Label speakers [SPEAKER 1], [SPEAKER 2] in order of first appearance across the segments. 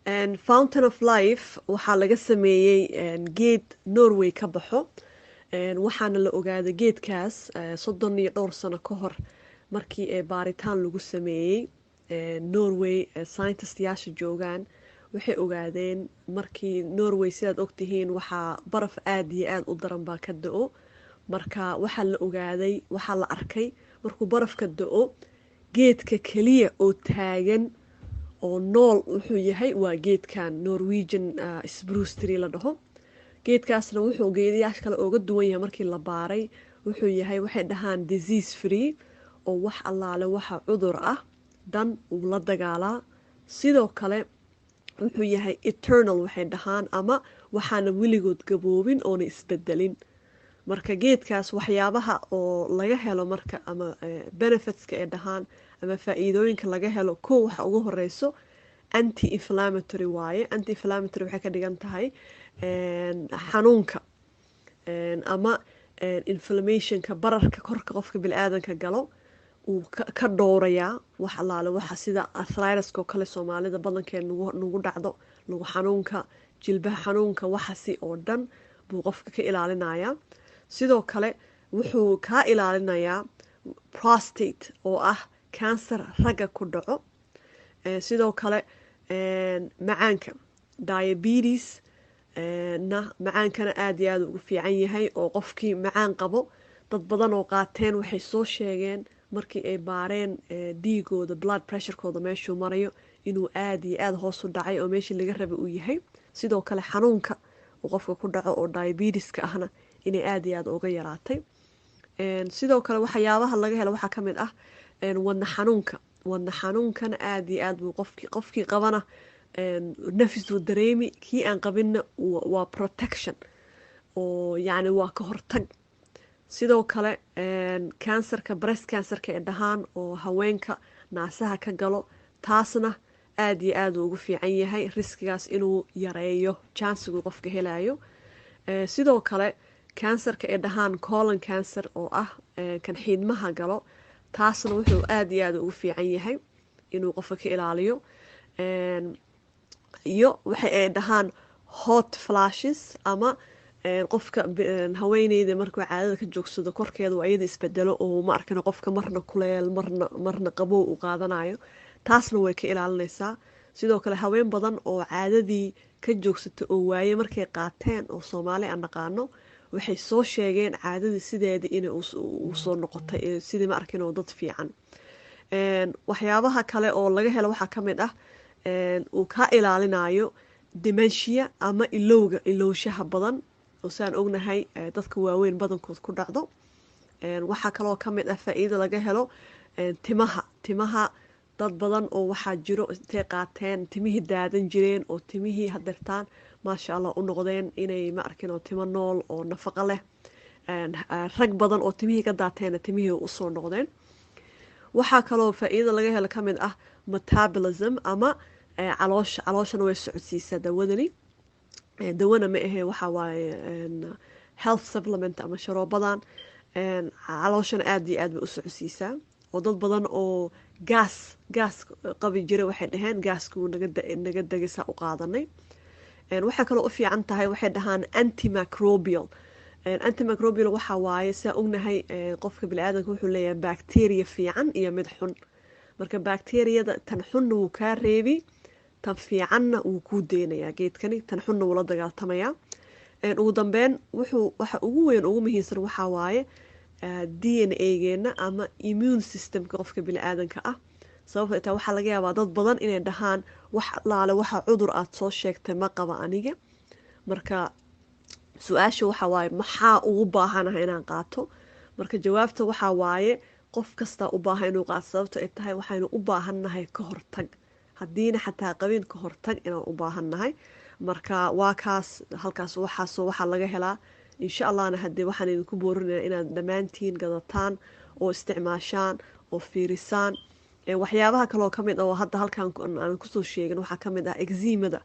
[SPEAKER 1] Fountain of Life waxaa laga sameeyey geed Norway ka baxo. Waxaana la ogaaday geedkaas 32 sano ka hor markii baaritaan lagu sameeyey Norway. Scientists-yaasha joogaan waxay ogaadeen markii Norway sidaad ogtihiin waxaa baraf aad iyo aad u daran baa ka da'o. Marka waxaa la ogaaday, waxaa la arkay markuu barafka da'o geedka keliya oo taagan oo nool wuxuu yahay waa geedkan Norwegian spruce tree la dhaho. geedkaasna wuxuu geedayaasha kale uga duwan yahay markii la baaray. Wuxuu yahay waxay dhahaan disease free, oo wax allaale waxa cudur ah dan uu la dagaalaa. sidoo kale wuxuu yahay eternal waxay dhahaan, ama waxaana weligood gaboobin oona isbedelin. marka geedkaas waxyaabaha oo laga helo marka ama benefitska ay dhahaan ama faa'iidooyinka laga helo, kow waxa ugu horeyso anti inflammatory waaye. Anti inflammatory waxay ka dhigan tahay xanuunka ama inflammationka, bararka korka qofka bini'aadanka galo uu ka dhowrayaa wax allaale waxa sida arthritis-ka oo kale Soomaalida badankeed nagu dhacdo, lagu xanuunka, jilbaha xanuunka, waxasi oo dhan buu qofka ka ilaalinayaa. sidoo kale wuxuu kaa ilaalinayaa prostate oo ah cancer ragga ku dhaco. sidoo kale macaanka diabetes na macaankana aad iyo aad ugu fiican yahay, oo qofkii macaan qabo dad badan oo qaateen waxay soo sheegeen markii ay baareen dhiigooda blood pressurekooda meeshuu marayo inuu aad iyo aad hoos u dhacay oo meeshii laga rabay uu yahay. sidoo kale xanuunka uu qofka ku dhaco oo diabeteska ahna inay aad iyo aad uga yaraatay. sidoo kale waxyaabaha laga helo waxaa ka mid ah wadna xanuunka. wadna xanuunkana aad iyo aad buu qofkii qabana nafisuu dareemi, kii aan qabinna waa protection oo yacni waa ka hortag. sidoo kale cancerka, breast cancerka ay dhahaan oo haweenka naasaha ka galo, taasna aad iyo aad uu ugu fiican yahay riskigaas inuu yareeyo jansiguu qofka helayo. sidoo kale cancerka ay dhahaan colon cancer oo ah kan xiidmaha galo, taasna wuxuu aad iyo aad ugu fiican yahay inuu qofka ka ilaaliyo. iyo waxa ay dhahaan hot flashes, ama qofka haweeneyda markuu caadada ka joogsado korkeeda waa iyada isbedelo oo ma arkana qofka marna kuleel marna qabow u qaadanayo, taasna way ka ilaalinaysaa. sidoo kale haween badan oo caadadii ka joogsata oo waaye markay qaateen oo Soomaali aan naqaano waxay soo sheegeen caadadii sideedii inay u soo noqotay sidii ma arkin oo dad fiican. waxyaabaha kale oo laga helo waxaa ka mid ah uu ka ilaalinayo dementia ama ilowshaha badan oo saan ognahay dadka waaweyn badankood ku dhacdo. waxaa kaloo ka mid ah faa'iido laga helo timaha dad badan oo waxaa jiro intay qaateen timihii daadan jireen oo timihii hadeertaan maasha allah u noqdeen inay ma arkin oo timo nool oo nafaqo leh. rag badan oo timihii ka daateena timihii usoo noqdeen. waxaa kaloo faa'iido laga helo ka mid ah metabolism ama calooshana way socodsiisaa dawadani. dawana ma ahe waxa waaye health supplement ama sharoobadan calooshana aad iyo aad bay u socodsiisaa. oo dad badan oo gaas qabi jira waxay dhaheen gaaskuu naga degaysaa u qaadanay. waxay kaloo u fiican tahay waxay dhahaan antimicrobial. antimicrobial waxaa waaye saa ognahay qofka bini'aadanka wuxuu leeyahay bacteria fiican iyo mid xun. marka bacteriyada tan xunna wuu kaa reebi, tan fiicanna wuu kuu deynayaa geedkani, tan xunna wuu la dagaaltamayaa. ugu dambeyn waxa ugu weyn ugu muhiimsan waxaa waaye DNA-geena ama immune systemka qofka bini'aadanka ah. sababta taa waxaa laga yaabaa dad badan inay dhahaan wax allaale waxa cudur aad soo sheegtay ma qaba aniga. marka su-aasha waxaa waaye maxaa ugu baahanahay inaan qaato. marka jawaabta waxaa waaye qof kastaa u baahan inuu qaato, sababta ay tahay waxaynu u baahannahay ka hortag, haddiina xataa qabin ka hortag inaan u baahannahay. marka waa kaas halkaas waxaa laga helaa. insha allahna haddii waxaan idinku boorinaya inaad dhammaantiin gadataan oo isticmaashaan oo fiirisaan. waxyaabaha kaloo ka mid ah oo hadda halkan aan kusoo sheegin waxaa ka mid ah eximada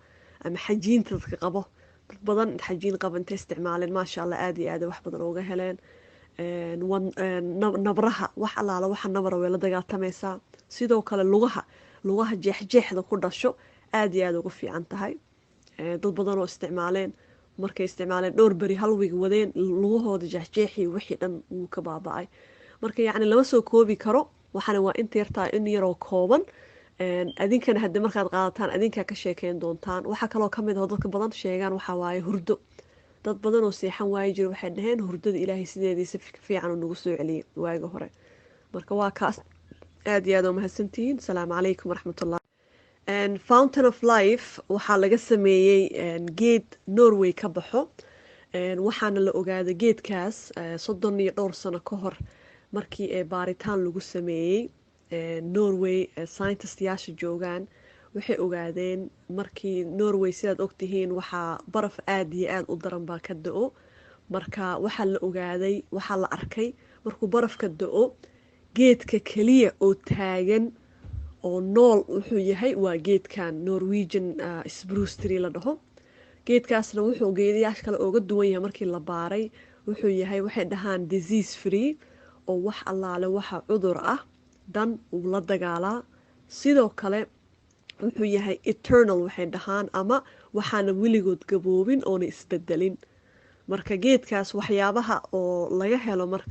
[SPEAKER 1] ama xajiinta dadka qabo. dad badan xajiin qaba intay isticmaaleen maasha allah aad iyo aad wax badan uga heleen. nabraha wax allaala waxa nabra way la dagaaltamaysaa. sidoo kale lugaha jeexjeexda ku dhasho aad iyo aad ugu fiican tahay. dad badan oo isticmaaleen markay isticmaaleen dhowr beri hal wiig wadeen lugahooda jeexjeexii wixii dhan wuu ka baaba'ay. marka yacni lama soo koobi karo, waxana waa inta yartaa in yaroo kooban. adinkana haddii markaad qaadataan adinkaa ka sheekeyn doontaan. waxaa kaloo ka mid ah oo dadka badan sheegaan waxaa waaye hurdo. dad badan oo seexan waayi jira waxay dhaheen hurdada ilaahay sideedii si fiican uu nagu soo celiyey waaga hore. marka waa kaas. aad iyo aad oo mahadsantihiin. asalaamu calaykum waraxmatullah. fountain of life waxaa laga sameeyey geed norway ka baxo. waxaana la ogaaday geedkaas 32 sano ka hor markii baaritaan lagu sameeyey norway. scientistayaasha joogaan waxay ogaadeen markii norway sidaad ogtihiin waxaa baraf aad iyo aad u daran baa ka da-o. marka waxaa la ogaaday, waxaa la arkay markuu barafka da-o geedka keliya oo taagan oo nool wuxuu yahay waa geedkan norwegian spruce tree la dhaho. geedkaasna wuxuu geedayaasha kale ooga duwan yahay markii la baaray. wuxuu yahay waxay dhahaan disease free, oo wax allaale waxa cudur ah dhan uu la dagaalaa. sidoo kale wuxuu yahay eternal waxay dhahaan, ama waxaana weligood gaboobin oona isbedelin. marka geedkaas waxyaabaha oo laga helo marka